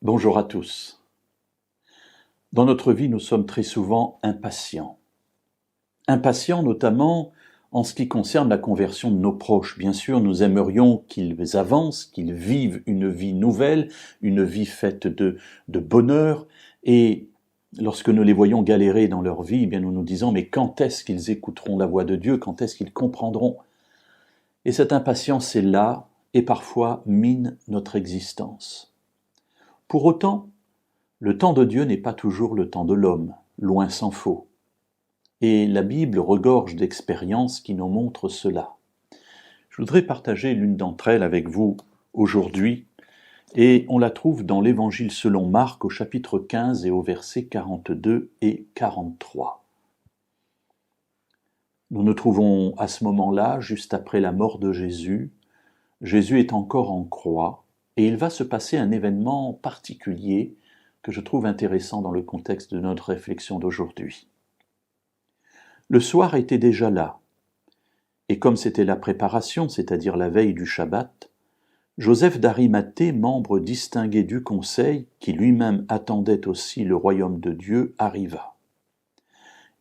Bonjour à tous. Dans notre vie, nous sommes très souvent impatients. Impatients notamment en ce qui concerne la conversion de nos proches. Bien sûr, nous aimerions qu'ils avancent, qu'ils vivent une vie nouvelle, une vie faite de bonheur. Et lorsque nous les voyons galérer dans leur vie, eh bien nous nous disons, mais quand est-ce qu'ils écouteront la voix de Dieu? Quand est-ce qu'ils comprendront? Et cette impatience est là et parfois mine notre existence. Pour autant, le temps de Dieu n'est pas toujours le temps de l'homme, loin s'en faut. Et la Bible regorge d'expériences qui nous montrent cela. Je voudrais partager l'une d'entre elles avec vous aujourd'hui, et on la trouve dans l'Évangile selon Marc au chapitre 15 et au versets 42 et 43. Nous nous trouvons à ce moment-là, juste après la mort de Jésus. Jésus est encore en croix, et il va se passer un événement particulier que je trouve intéressant dans le contexte de notre réflexion d'aujourd'hui. Le soir était déjà là, et comme c'était la préparation, c'est-à-dire la veille du Shabbat, Joseph d'Arimathée, membre distingué du conseil, qui lui-même attendait aussi le royaume de Dieu, arriva.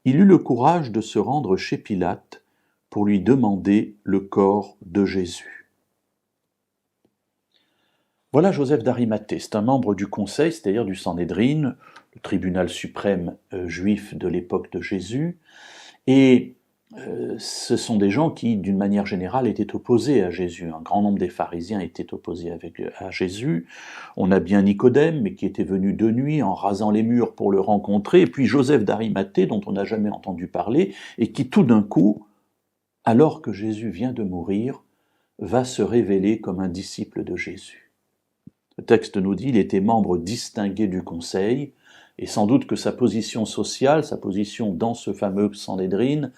Il eut le courage de se rendre chez Pilate pour lui demander le corps de Jésus. Voilà Joseph d'Arimathée, c'est un membre du conseil, c'est-à-dire du Sanhédrin, le tribunal suprême juif de l'époque de Jésus, et ce sont des gens qui, d'une manière générale, étaient opposés à Jésus. Un grand nombre des pharisiens étaient opposés à Jésus. On a bien Nicodème, mais qui était venu de nuit en rasant les murs pour le rencontrer, et puis Joseph d'Arimathée, dont on n'a jamais entendu parler, et qui tout d'un coup, alors que Jésus vient de mourir, va se révéler comme un disciple de Jésus. Le texte nous dit, il était membre distingué du conseil, et sans doute que sa position sociale, sa position dans ce fameux Sanhédrin,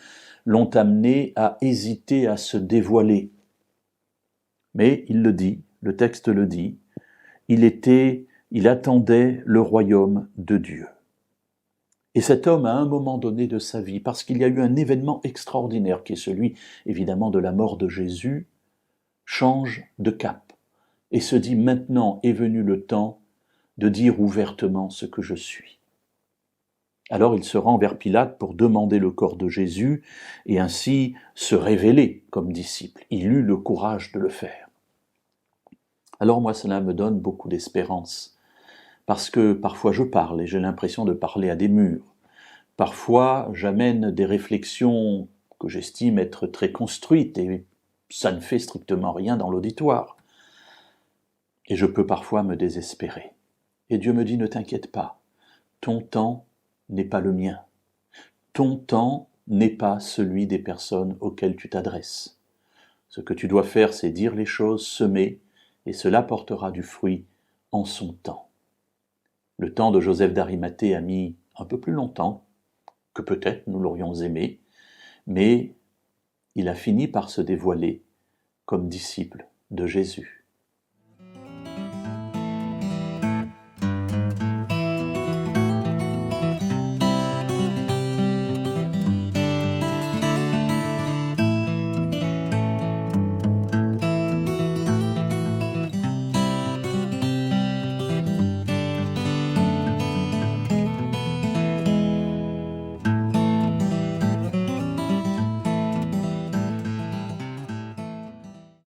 l'ont amené à hésiter à se dévoiler. Mais il le dit, le texte le dit, il attendait le royaume de Dieu. Et cet homme, à un moment donné de sa vie, parce qu'il y a eu un événement extraordinaire, qui est celui, évidemment, de la mort de Jésus, change de cap et se dit, maintenant est venu le temps de dire ouvertement ce que je suis. Alors il se rend vers Pilate pour demander le corps de Jésus et ainsi se révéler comme disciple. Il eut le courage de le faire. Alors moi, cela me donne beaucoup d'espérance, parce que parfois je parle et j'ai l'impression de parler à des murs. Parfois, j'amène des réflexions que j'estime être très construites et ça ne fait strictement rien dans l'auditoire. Et je peux parfois me désespérer. Et Dieu me dit, ne t'inquiète pas, ton temps n'est pas le mien. Ton temps n'est pas celui des personnes auxquelles tu t'adresses. Ce que tu dois faire, c'est dire les choses, semer, et cela portera du fruit en son temps. Le temps de Joseph d'Arimathée a mis un peu plus longtemps que peut-être nous l'aurions aimé, mais il a fini par se dévoiler comme disciple de Jésus.